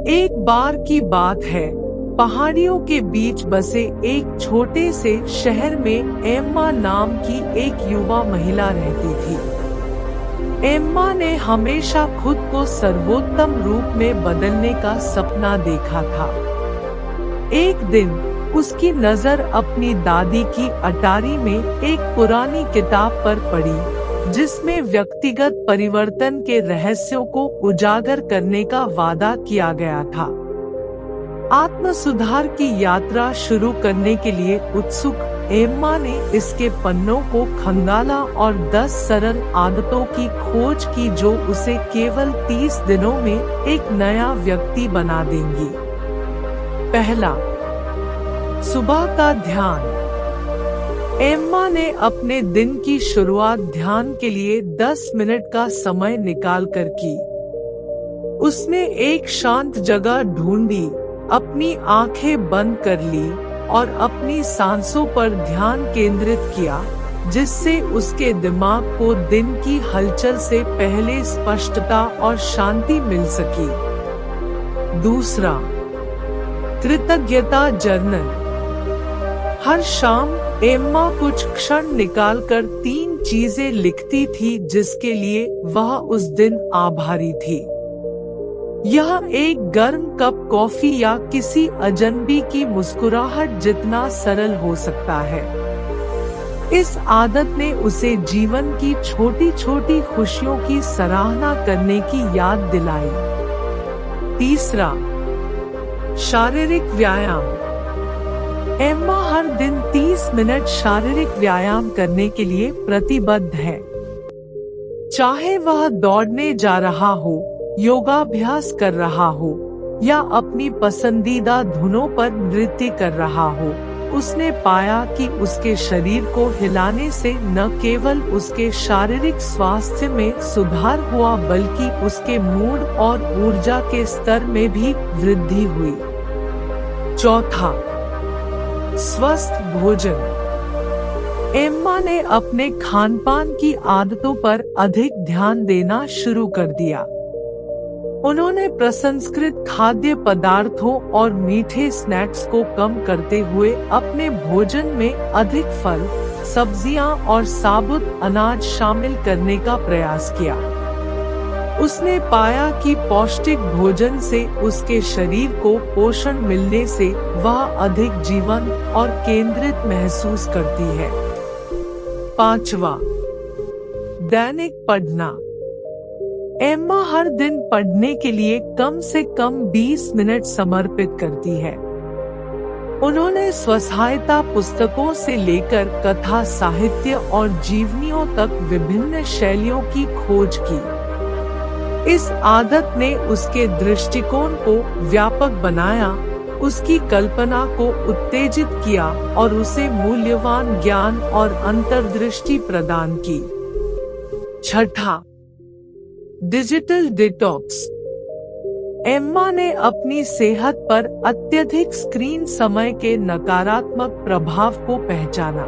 एक बार की बात है, पहाड़ियों के बीच बसे एक छोटे से शहर में एम्मा नाम की एक युवा महिला रहती थी। एम्मा ने हमेशा खुद को सर्वोत्तम रूप में बदलने का सपना देखा था। एक दिन उसकी नजर अपनी दादी की अटारी में एक पुरानी किताब पर पड़ी, जिसमें व्यक्तिगत परिवर्तन के रहस्यों को उजागर करने का वादा किया गया था। आत्म सुधार की यात्रा शुरू करने के लिए उत्सुक एम्मा ने इसके पन्नों को खंगाला और 10 सरल आदतों की खोज की जो उसे केवल 30 दिनों में एक नया व्यक्ति बना देंगी। पहला, सुबह का ध्यान। एम्मा ने अपने दिन की शुरुआत ध्यान के लिए 10 मिनट का समय निकालकर की। उसने एक शांत जगह ढूंढी, अपनी आंखें बंद कर ली और अपनी सांसों पर ध्यान केंद्रित किया, जिससे उसके दिमाग को दिन की हलचल से पहले स्पष्टता और शांति मिल सकी। दूसरा, कृतज्ञता जर्नल। हर शाम एम्मा कुछ क्षण निकालकर 3 चीजें लिखती थी जिसके लिए वह उस दिन आभारी थी। यह एक गर्म कप कॉफी या किसी अजनबी की मुस्कुराहट जितना सरल हो सकता है। इस आदत ने उसे जीवन की छोटी छोटी खुशियों की सराहना करने की याद दिलाई। तीसरा, शारीरिक व्यायाम। एम्मा हर दिन 30 मिनट शारीरिक व्यायाम करने के लिए प्रतिबद्ध है। चाहे वह दौड़ने जा रहा हो, योगाभ्यास कर रहा हो या अपनी पसंदीदा धुनों पर नृत्य कर रहा हो, उसने पाया कि उसके शरीर को हिलाने से न केवल उसके शारीरिक स्वास्थ्य में सुधार हुआ बल्कि उसके मूड और ऊर्जा के स्तर में भी वृद्धि हुई। चौथा, स्वस्थ भोजन। एम्मा ने अपने खानपान की आदतों पर अधिक ध्यान देना शुरू कर दिया। उन्होंने प्रसंस्कृत खाद्य पदार्थों और मीठे स्नैक्स को कम करते हुए अपने भोजन में अधिक फल, सब्जियां और साबुत अनाज शामिल करने का प्रयास किया। उसने पाया कि पौष्टिक भोजन से उसके शरीर को पोषण मिलने से वह अधिक जीवंत और केंद्रित महसूस करती है। पांचवा, दैनिक पढ़ना। एम्मा हर दिन पढ़ने के लिए कम से कम 20 मिनट समर्पित करती है। उन्होंने स्वसहायता पुस्तकों से लेकर कथा साहित्य और जीवनियों तक विभिन्न शैलियों की खोज की। इस आदत ने उसके दृष्टिकोण को व्यापक बनाया, उसकी कल्पना को उत्तेजित किया और उसे मूल्यवान ज्ञान और अंतर्दृष्टि प्रदान की। छठा, डिजिटल डिटॉक्स। एम्मा ने अपनी सेहत पर अत्यधिक स्क्रीन समय के नकारात्मक प्रभाव को पहचाना।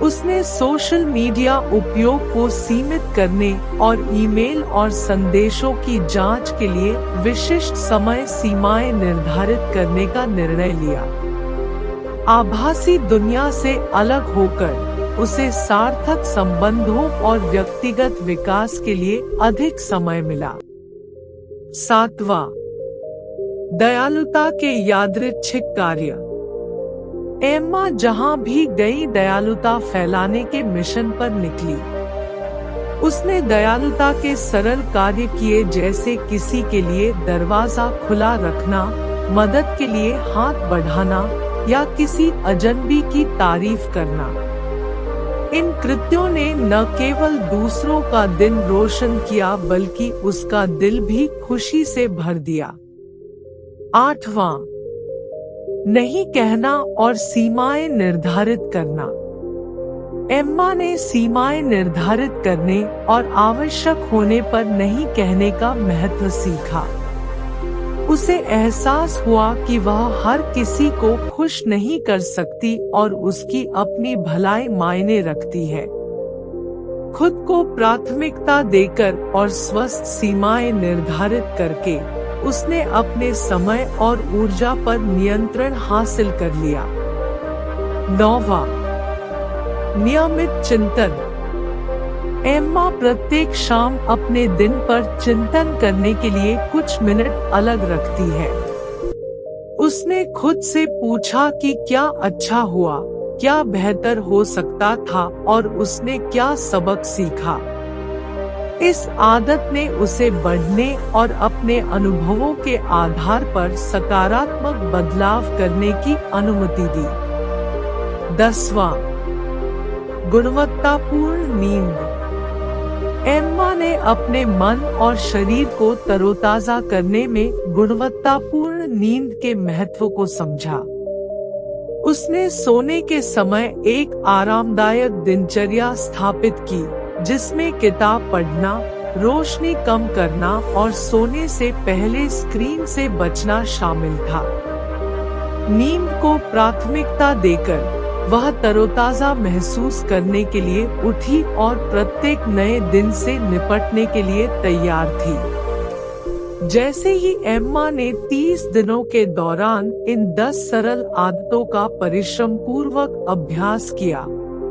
उसने सोशल मीडिया उपयोग को सीमित करने और ईमेल और संदेशों की जांच के लिए विशिष्ट समय सीमाएं निर्धारित करने का निर्णय लिया। आभासी दुनिया से अलग होकर उसे सार्थक संबंधों और व्यक्तिगत विकास के लिए अधिक समय मिला। सातवां, दयालुता के यादृच्छिक कार्य। एम्मा जहां भी गई दयालुता फैलाने के मिशन पर निकली। उसने दयालुता के सरल कार्य किए, जैसे किसी के लिए दरवाजा खुला रखना, मदद के लिए हाथ बढ़ाना या किसी अजनबी की तारीफ करना। इन कृत्यों ने न केवल दूसरों का दिन रोशन किया बल्कि उसका दिल भी खुशी से भर दिया। आठवां, नहीं कहना और सीमाएं निर्धारित करना। एम्मा ने सीमाएं निर्धारित करने और आवश्यक होने पर नहीं कहने का महत्व सीखा। उसे एहसास हुआ कि वह हर किसी को खुश नहीं कर सकती और उसकी अपनी भलाई मायने रखती है। खुद को प्राथमिकता देकर और स्वस्थ सीमाएं निर्धारित करके उसने अपने समय और ऊर्जा पर नियंत्रण हासिल कर लिया। 9वां, नियमित चिंतन। एम्मा प्रत्येक शाम अपने दिन पर चिंतन करने के लिए कुछ मिनट अलग रखती है। उसने खुद से पूछा कि क्या अच्छा हुआ, क्या बेहतर हो सकता था और उसने क्या सबक सीखा। इस आदत ने उसे बढ़ने और अपने अनुभवों के आधार पर सकारात्मक बदलाव करने की अनुमति दी। 10वां, गुणवत्तापूर्ण नींद। एम्मा ने अपने मन और शरीर को तरोताजा करने में गुणवत्तापूर्ण नींद के महत्व को समझा। उसने सोने के समय एक आरामदायक दिनचर्या स्थापित की, जिसमें किताब पढ़ना, रोशनी कम करना और सोने से पहले स्क्रीन से बचना शामिल था। नींद को प्राथमिकता देकर वह तरोताजा महसूस करने के लिए उठी और प्रत्येक नए दिन से निपटने के लिए तैयार थी। जैसे ही एम्मा ने 30 दिनों के दौरान इन 10 सरल आदतों का परिश्रम पूर्वक अभ्यास किया,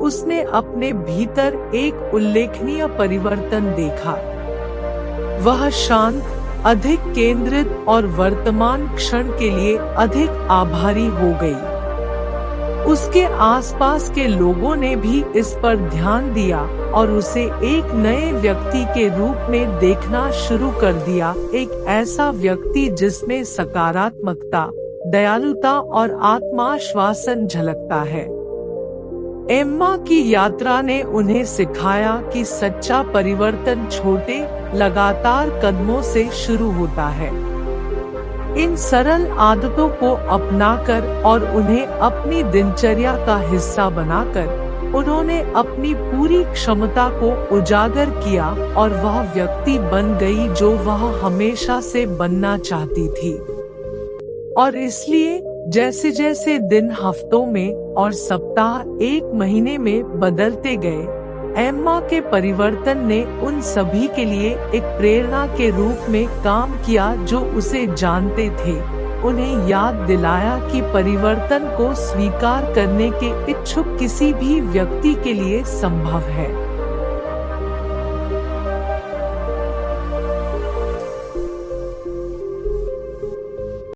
उसने अपने भीतर एक उल्लेखनीय परिवर्तन देखा। वह शांत, अधिक केंद्रित और वर्तमान क्षण के लिए अधिक आभारी हो गई। उसके आसपास के लोगों ने भी इस पर ध्यान दिया और उसे एक नए व्यक्ति के रूप में देखना शुरू कर दिया, एक ऐसा व्यक्ति जिसमें सकारात्मकता, दयालुता और आत्मविश्वास झलकता है। एम्मा की यात्रा ने उन्हें सिखाया कि सच्चा परिवर्तन छोटे, लगातार कदमों से शुरू होता है। इन सरल आदतों को अपनाकर और उन्हें अपनी दिनचर्या का हिस्सा बनाकर उन्होंने अपनी पूरी क्षमता को उजागर किया और वह व्यक्ति बन गई जो वह हमेशा से बनना चाहती थी। और इसलिए जैसे जैसे दिन हफ्तों में और सप्ताह एक महीने में बदलते गए, एम्मा के परिवर्तन ने उन सभी के लिए एक प्रेरणा के रूप में काम किया जो उसे जानते थे। उन्हें याद दिलाया कि परिवर्तन को स्वीकार करने के इच्छुक किसी भी व्यक्ति के लिए संभव है।